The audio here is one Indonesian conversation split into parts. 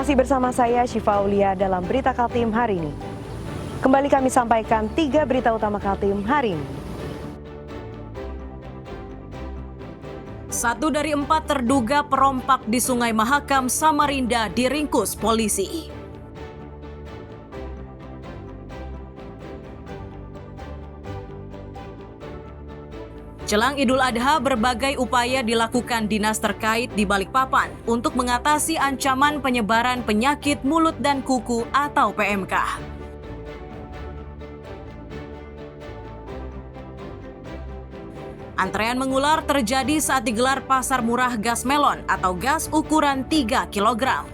Masih bersama saya Syifa Aulia dalam Berita Kaltim hari ini. Kembali kami sampaikan 3 berita utama Kaltim hari ini. 1 dari 4 terduga perompak di Sungai Mahakam, Samarinda diringkus polisi. Jelang Idul Adha, berbagai upaya dilakukan dinas terkait di Balikpapan untuk mengatasi ancaman penyebaran penyakit mulut dan kuku atau PMK. Antrean mengular terjadi saat digelar pasar murah gas melon atau gas ukuran 3 kg.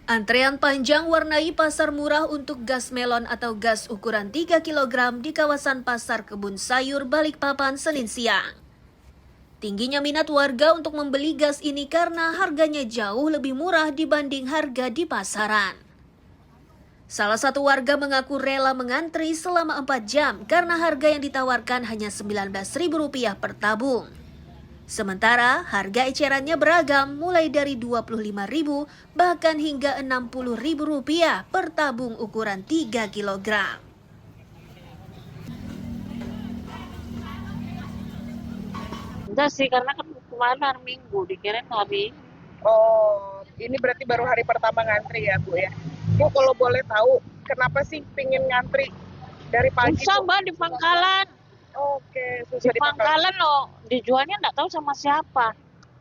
Antrean panjang warnai pasar murah untuk gas melon atau gas ukuran 3 kg di kawasan Pasar Kebun Sayur Balikpapan Senin siang. Tingginya minat warga untuk membeli gas ini karena harganya jauh lebih murah dibanding harga di pasaran. Salah satu warga mengaku rela mengantri selama 4 jam karena harga yang ditawarkan hanya Rp19.000 per tabung. Sementara harga ecerannya beragam mulai dari Rp25.000 bahkan hingga Rp60.000 per tabung ukuran 3 kg. Enggak sih, karena kan kemarin hari Minggu, dikirain hari. Oh, ini berarti baru hari pertama ngantri ya, Bu ya? Bu, kalau boleh tahu, kenapa sih pingin ngantri dari pagi? Susah, Mbak, di pangkalan. Oke, susah Di pangkalan loh, dijualnya nggak tahu sama siapa.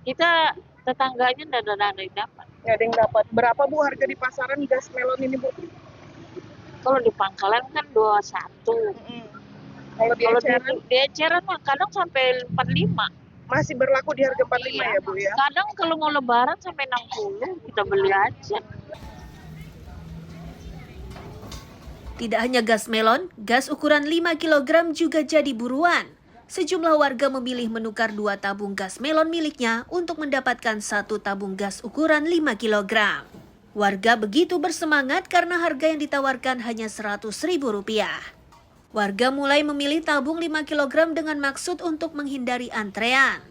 Kita tetangganya nggak ada yang dapat. Nggak ada yang dapat. Berapa, Bu, harga di pasaran gas melon ini, Bu? Kalau di pangkalan kan 21. Kalau di eceran? Di eceran mah kadang sampai 45. Masih berlaku di harga 45 ya, Bu ya? Kadang kalau mau lebaran sampai 60, kita beli aja. Tidak hanya gas melon, gas ukuran 5 kg juga jadi buruan. Sejumlah warga memilih menukar 2 tabung gas melon miliknya untuk mendapatkan 1 tabung gas ukuran 5 kg. Warga begitu bersemangat karena harga yang ditawarkan hanya Rp100.000. Warga mulai memilih tabung 5 kg dengan maksud untuk menghindari antrean.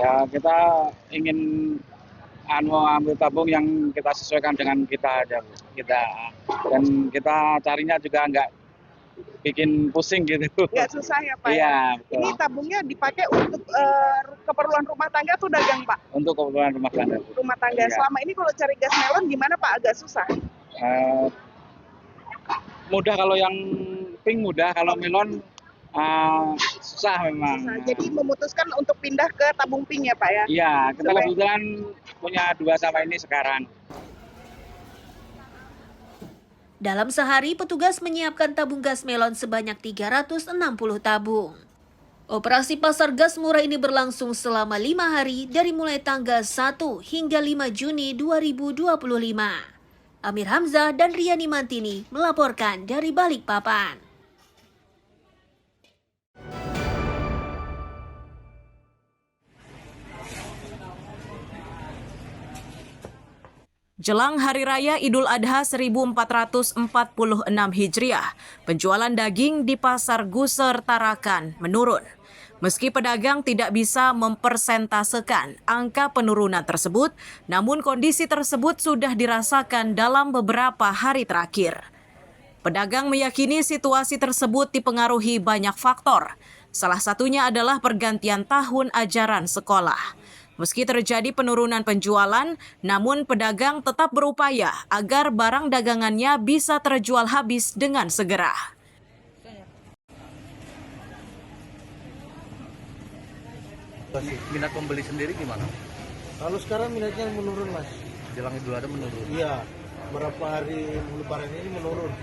Ya, kita ingin ambil tabung yang kita sesuaikan dengan kita aja, dan kita carinya juga nggak bikin pusing gitu. Nggak susah ya, Pak? Iya, betul. Ini tabungnya dipakai untuk keperluan rumah tangga atau dagang, Pak? Untuk kebutuhan rumah tangga. Rumah tangga. Iya. Selama ini kalau cari gas melon gimana, Pak? Agak susah? Mudah, kalau yang pink mudah, kalau melon susah memang. Susah. Jadi memutuskan untuk pindah ke tabung pink ya, Pak ya? Iya, kita kebetulan punya 2 sama ini sekarang. Dalam sehari, petugas menyiapkan tabung gas melon sebanyak 360 tabung. Operasi pasar gas murah ini berlangsung selama 5 hari dari mulai tanggal 1 hingga 5 Juni 2025. Amir Hamzah dan Riani Mantini melaporkan dari Balikpapan. Jelang Hari Raya Idul Adha 1446 Hijriah, penjualan daging di Pasar Guser Tarakan menurun. Meski pedagang tidak bisa mempersentasekan angka penurunan tersebut, namun kondisi tersebut sudah dirasakan dalam beberapa hari terakhir. Pedagang meyakini situasi tersebut dipengaruhi banyak faktor. Salah satunya adalah pergantian tahun ajaran sekolah. Meski terjadi penurunan penjualan, namun pedagang tetap berupaya agar barang dagangannya bisa terjual habis dengan segera. Minat pembeli sendiri gimana? Kalau sekarang minatnya menurun, Mas. Jelang Idul Adha menurun? Iya, berapa hari lebaran ini menurun.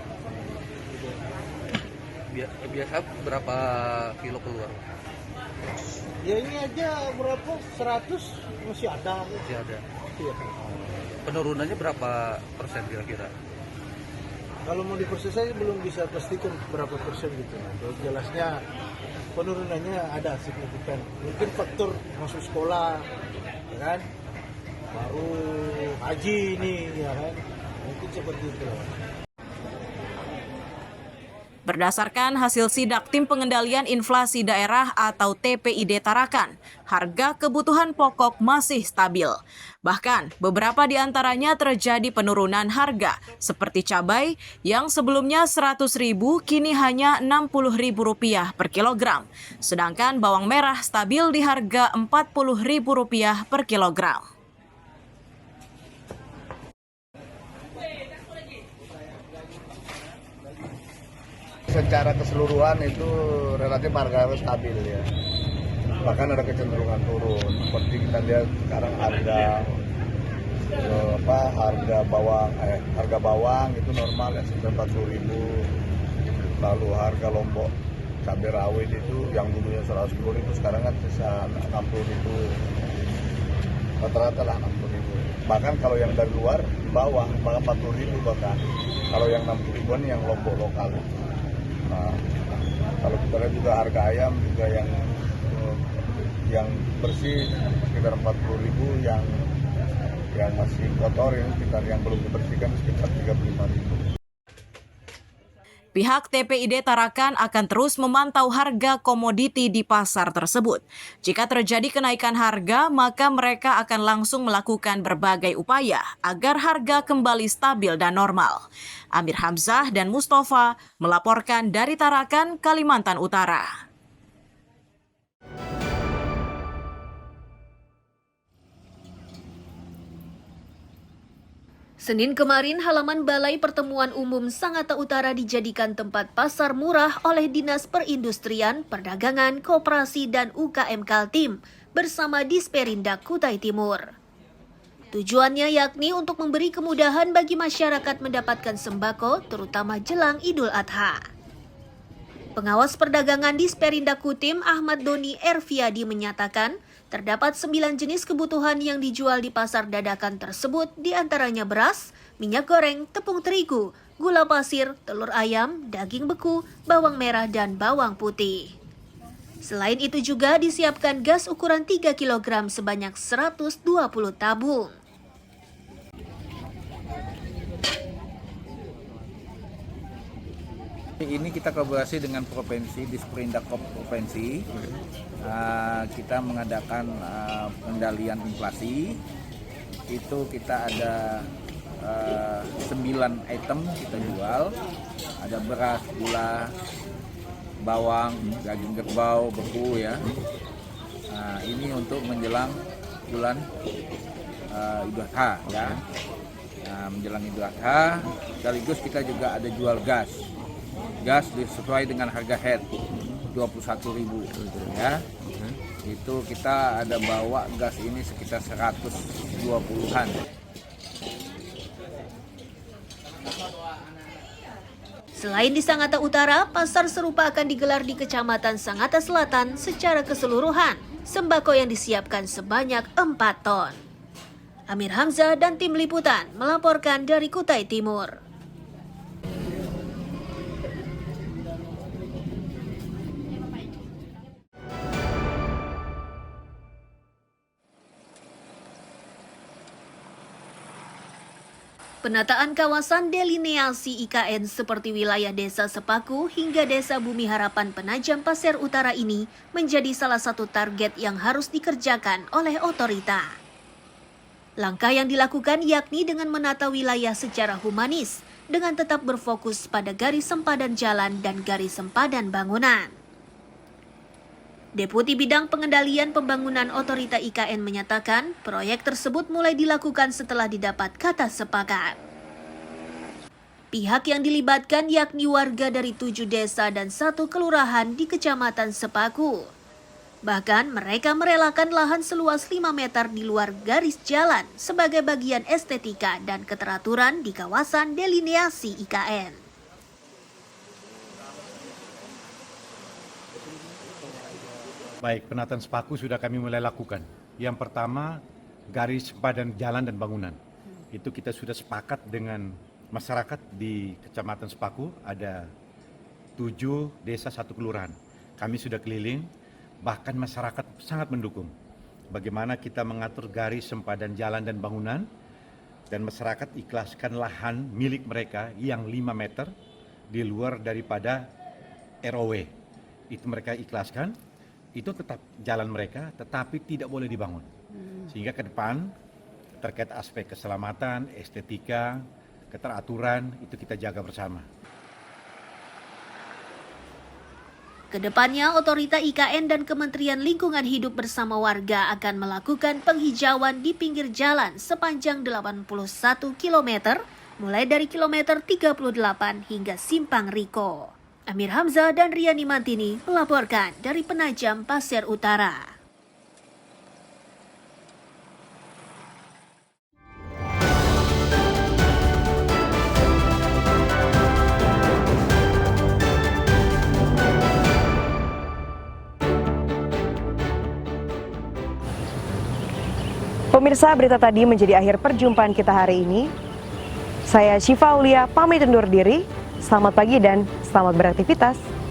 Biasa berapa kilo keluar? Ya ini aja berapa? 100 masih ada. Masih ada. Iya. Penurunannya berapa persen kira-kira? Kalau mau diproses saya belum bisa pastikan berapa persen gitu. Kalau jelasnya penurunannya ada signifikan. Mungkin faktor masuk sekolah, ya kan? baru haji ini, ya kan? Mungkin seperti itu. Berdasarkan hasil sidak Tim Pengendalian Inflasi Daerah atau TPID Tarakan, harga kebutuhan pokok masih stabil. Bahkan, beberapa di antaranya terjadi penurunan harga, seperti cabai yang sebelumnya Rp100.000 kini hanya Rp60.000 per kilogram. Sedangkan bawang merah stabil di harga Rp40.000 per kilogram. Secara keseluruhan itu relatif harga stabil ya, bahkan ada kecenderungan turun. Seperti kita lihat sekarang harga harga bawang itu normal ya sekitar 40.000. Lalu harga lombok cabai rawit itu yang dulunya 110.000 sekarang kan bisa 60.000, rata-rata lah 60.000. Bahkan kalau yang dari luar bawang 40.000 bahkan. Kalau yang 60.000-an yang lombok lokal. Nah, kalau kita lihat juga harga ayam juga yang bersih sekitar 40.000, yang masih kotor ini sekitar yang belum dibersihkan sekitar 35.000. Pihak TPID Tarakan akan terus memantau harga komoditi di pasar tersebut. Jika terjadi kenaikan harga, maka mereka akan langsung melakukan berbagai upaya agar harga kembali stabil dan normal. Amir Hamzah dan Mustafa melaporkan dari Tarakan, Kalimantan Utara. Senin kemarin, halaman Balai Pertemuan Umum Sangatta Utara dijadikan tempat pasar murah oleh Dinas Perindustrian, Perdagangan, Koperasi, dan UKM Kaltim bersama Disperindak Kutai Timur. Tujuannya yakni untuk memberi kemudahan bagi masyarakat mendapatkan sembako, terutama jelang Idul Adha. Pengawas Perdagangan Disperindak Kutim Ahmad Doni Erviadi menyatakan, terdapat 9 jenis kebutuhan yang dijual di pasar dadakan tersebut, diantaranya beras, minyak goreng, tepung terigu, gula pasir, telur ayam, daging beku, bawang merah, dan bawang putih. Selain itu juga disiapkan gas ukuran 3 kg sebanyak 120 tabung. Ini kita kolaborasi dengan provinsi, Disperindak Provinsi. Kita mengadakan pengendalian inflasi. Itu kita ada 9 item kita jual. Ada beras, gula, bawang, daging kerbau, beku ya. Ini untuk menjelang bulan Idul Adha ya. Menjelang Idul Adha, sekaligus kita juga ada jual gas. Gas sesuai dengan harga head 21.000 ya. Itu kita ada bawa gas ini sekitar 120-an. Selain di Sangatta Utara, pasar serupa akan digelar di Kecamatan Sangatta Selatan secara keseluruhan. Sembako yang disiapkan sebanyak 4 ton. Amir Hamzah dan tim liputan melaporkan dari Kutai Timur. Penataan kawasan delineasi IKN seperti wilayah Desa Sepaku hingga Desa Bumi Harapan Penajam Pasir Utara ini menjadi salah satu target yang harus dikerjakan oleh otorita. Langkah yang dilakukan yakni dengan menata wilayah secara humanis, dengan tetap berfokus pada garis sempadan jalan dan garis sempadan bangunan. Deputi Bidang Pengendalian Pembangunan Otorita IKN menyatakan proyek tersebut mulai dilakukan setelah didapat kata sepakat. Pihak yang dilibatkan yakni warga dari 7 desa dan 1 kelurahan di Kecamatan Sepaku. Bahkan mereka merelakan lahan seluas 5 meter di luar garis jalan sebagai bagian estetika dan keteraturan di kawasan delineasi IKN. Baik, penataan Sepaku sudah kami mulai lakukan. Yang pertama, garis sempadan jalan dan bangunan. Itu kita sudah sepakat dengan masyarakat di Kecamatan Sepaku, ada 7 desa 1 kelurahan. Kami sudah keliling, bahkan masyarakat sangat mendukung. bagaimana kita mengatur garis sempadan jalan dan bangunan, dan masyarakat ikhlaskan lahan milik mereka yang 5 meter di luar daripada ROW. Itu mereka ikhlaskan, itu tetap jalan mereka, tetapi tidak boleh dibangun. Sehingga ke depan, terkait aspek keselamatan, estetika, keteraturan, itu kita jaga bersama. Kedepannya, Otorita IKN dan Kementerian Lingkungan Hidup bersama warga akan melakukan penghijauan di pinggir jalan sepanjang 81 km, mulai dari kilometer 38 hingga Simpang Riko. Amir Hamzah dan Riani Mantini melaporkan dari Penajam Pasir Utara. Pemirsa, berita tadi menjadi akhir perjumpaan kita hari ini. Saya Syifa Aulia pamit undur diri. Selamat pagi dan selamat beraktivitas.